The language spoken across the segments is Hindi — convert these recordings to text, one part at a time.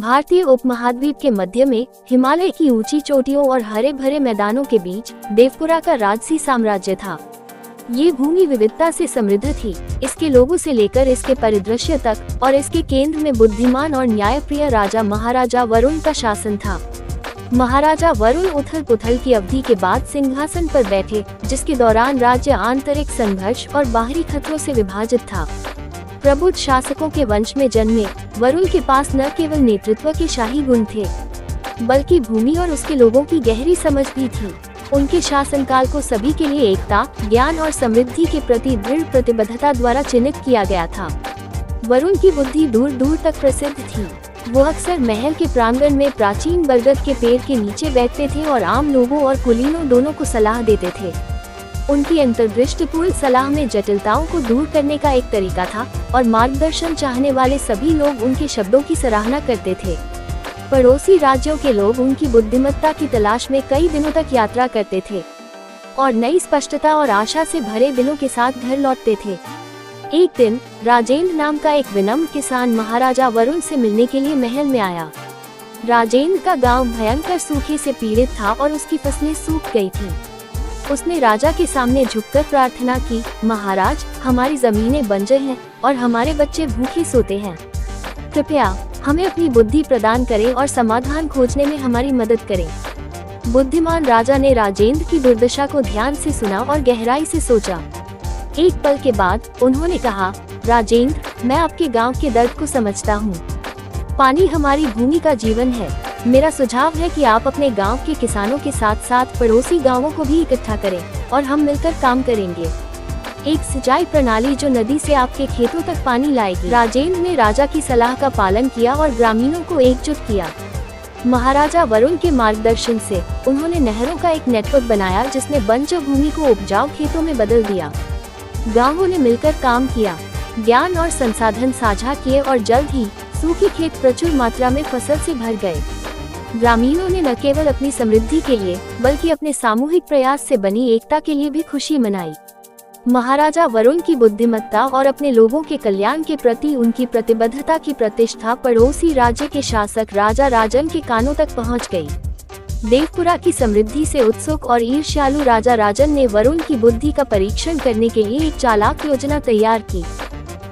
भारतीय उपमहाद्वीप के मध्य में हिमालय की ऊंची चोटियों और हरे भरे मैदानों के बीच देवपुरा का राजसी साम्राज्य था। ये भूमि विविधता से समृद्ध थी, इसके लोगों से लेकर इसके परिदृश्य तक, और इसके केंद्र में बुद्धिमान और न्यायप्रिय राजा महाराजा वरुण का शासन था। महाराजा वरुण उथल पुथल की अवधि के बाद सिंहासन पर बैठे, जिसके दौरान राज्य आंतरिक संघर्ष और बाहरी खतरों से विभाजित था। प्रबुद्ध शासकों के वंश में जन्मे वरुण के पास न केवल नेतृत्व के शाही गुण थे, बल्कि भूमि और उसके लोगों की गहरी समझ भी थी। उनके शासनकाल को सभी के लिए एकता, ज्ञान और समृद्धि के प्रति दृढ़ प्रतिबद्धता द्वारा चिन्हित किया गया था। वरुण की बुद्धि दूर दूर तक प्रसिद्ध थी। वो अक्सर महल के प्रांगण में प्राचीन बरगद के पेड़ के नीचे बैठते थे और आम लोगों और कुलीनों दोनों को सलाह देते थे। उनकी अंतर्दृष्टिपूर्ण सलाह में जटिलताओं को दूर करने का एक तरीका था, और मार्गदर्शन चाहने वाले सभी लोग उनके शब्दों की सराहना करते थे। पड़ोसी राज्यों के लोग उनकी बुद्धिमत्ता की तलाश में कई दिनों तक यात्रा करते थे और नई स्पष्टता और आशा से भरे दिलों के साथ घर लौटते थे। एक दिन राजेंद्र नाम का एक विनम्र किसान महाराजा वरुण से मिलने के लिए महल में आया। राजेंद्र का गांव भयंकर सूखे से पीड़ित था और उसकी फसलें सूख गई थीं। उसने राजा के सामने झुककर प्रार्थना की, महाराज, हमारी जमीनें बंजर हैं और हमारे बच्चे भूखे सोते हैं। कृपया हमें अपनी बुद्धि प्रदान करें और समाधान खोजने में हमारी मदद करें। बुद्धिमान राजा ने राजेंद्र की दुर्दशा को ध्यान से सुना और गहराई से सोचा। एक पल के बाद उन्होंने कहा, राजेंद्र, मैं आपके गांव के दर्द को समझता हूँ। पानी हमारी भूमि का जीवन है। मेरा सुझाव है कि आप अपने गांव के किसानों के साथ साथ पड़ोसी गांवों को भी इकट्ठा करें और हम मिलकर काम करेंगे। एक सिंचाई प्रणाली जो नदी से आपके खेतों तक पानी लाएगी। राजेंद्र ने राजा की सलाह का पालन किया और ग्रामीणों को एकजुट किया। महाराजा वरुण के मार्गदर्शन से उन्होंने नहरों का एक नेटवर्क बनाया, जिसने बंजर भूमि को उपजाऊ खेतों में बदल दिया। गांवों ने मिलकर काम किया, ज्ञान और संसाधन साझा किए और जल्द ही सूखे खेत प्रचुर मात्रा में फसल से भर गए। ग्रामीणों ने न केवल अपनी समृद्धि के लिए बल्कि अपने सामूहिक प्रयास से बनी एकता के लिए भी खुशी मनाई। महाराजा वरुण की बुद्धिमत्ता और अपने लोगों के कल्याण के प्रति उनकी प्रतिबद्धता की प्रतिष्ठा पड़ोसी राज्य के शासक राजा राजन के कानों तक पहुंच गई। देवपुरा की समृद्धि से उत्सुक और ईर्ष्यालु राजा राजन ने वरुण की बुद्धि का परीक्षण करने के लिए एक चालाक योजना तैयार की।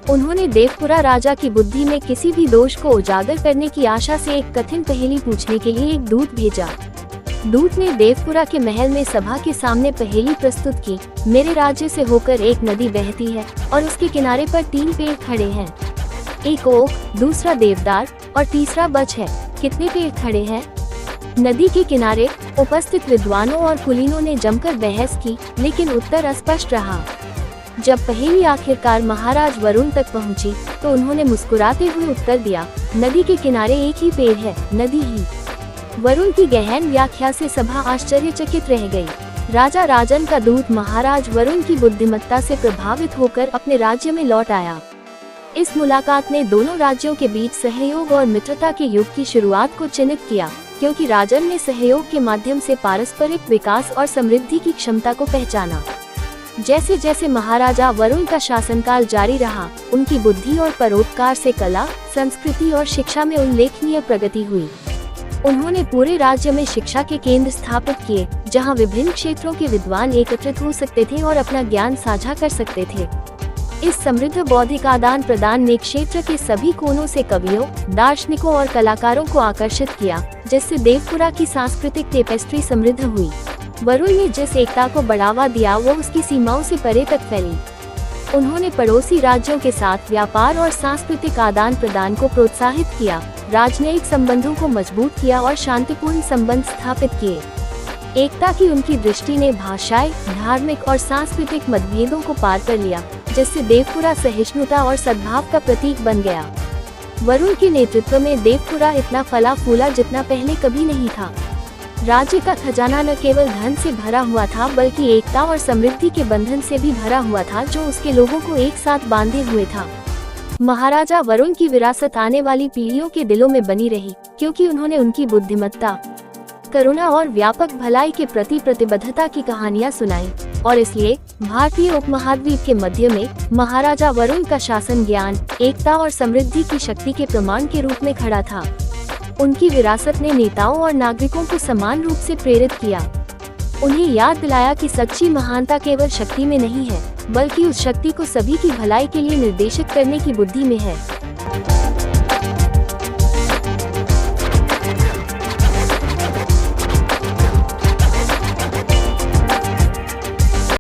उन्होंने देवपुरा राजा की बुद्धि में किसी भी दोष को उजागर करने की आशा से एक कठिन पहेली पूछने के लिए एक दूत भेजा। दूत ने देवपुरा के महल में सभा के सामने पहेली प्रस्तुत की, मेरे राज्य से होकर एक नदी बहती है और उसके किनारे पर 3 पेड़ खड़े हैं। एक ओक, दूसरा देवदार और तीसरा बच है। कितने पेड़ खड़े हैं? नदी के किनारे उपस्थित विद्वानों और कुलीनों ने जमकर बहस की, लेकिन उत्तर अस्पष्ट रहा। जब पहेली आखिरकार महाराज वरुण तक पहुंची, तो उन्होंने मुस्कुराते हुए उत्तर दिया, नदी के किनारे एक ही पेड़ है, नदी ही। वरुण की गहन व्याख्या से सभा आश्चर्यचकित रह गई। राजा राजन का दूत महाराज वरुण की बुद्धिमत्ता से प्रभावित होकर अपने राज्य में लौट आया। इस मुलाकात ने दोनों राज्यों के बीच सहयोग और मित्रता के युग की शुरुआत को चिन्हित किया, क्योंकि राजन ने सहयोग के माध्यम से पारस्परिक विकास और समृद्धि की क्षमता को पहचाना। जैसे जैसे महाराजा वरुण का शासनकाल जारी रहा, उनकी बुद्धि और परोपकार से कला, संस्कृति और शिक्षा में उल्लेखनीय प्रगति हुई। उन्होंने पूरे राज्य में शिक्षा के केंद्र स्थापित किए, जहां विभिन्न क्षेत्रों के विद्वान एकत्रित हो सकते थे और अपना ज्ञान साझा कर सकते थे। इस समृद्ध बौद्धिक आदान प्रदान ने क्षेत्र के सभी कोनों से कवियों, दार्शनिकों और कलाकारों को आकर्षित किया, जिससे देवपुरा की सांस्कृतिक टेपेस्ट्री समृद्ध हुई। वरुण ने जिस एकता को बढ़ावा दिया, वो उसकी सीमाओं से परे तक फैली। उन्होंने पड़ोसी राज्यों के साथ व्यापार और सांस्कृतिक आदान प्रदान को प्रोत्साहित किया, राजनयिक संबंधों को मजबूत किया और शांतिपूर्ण संबंध स्थापित किए। एकता की उनकी दृष्टि ने भाषाई, धार्मिक और सांस्कृतिक मतभेदों को पार कर लिया, जिससे देवपुरा सहिष्णुता और सद्भाव का प्रतीक बन गया। वरुण के नेतृत्व में देवपुरा इतना फला फूला जितना पहले कभी नहीं था। राज्य का खजाना न केवल धन से भरा हुआ था, बल्कि एकता और समृद्धि के बंधन से भी भरा हुआ था, जो उसके लोगों को एक साथ बांधे हुए था। महाराजा वरुण की विरासत आने वाली पीढ़ियों के दिलों में बनी रही, क्योंकि उन्होंने उनकी बुद्धिमत्ता, करुणा और व्यापक भलाई के प्रति प्रतिबद्धता की कहानियां सुनाई, और इसलिए भारतीय उपमहाद्वीप के मध्य में महाराजा वरुण का शासन ज्ञान, एकता और समृद्धि की शक्ति के प्रमाण के रूप में खड़ा था। उनकी विरासत ने नेताओं और नागरिकों को समान रूप से प्रेरित किया। उन्हें याद दिलाया कि सच्ची महानता केवल शक्ति में नहीं है, बल्कि उस शक्ति को सभी की भलाई के लिए निर्देशित करने की बुद्धि में है।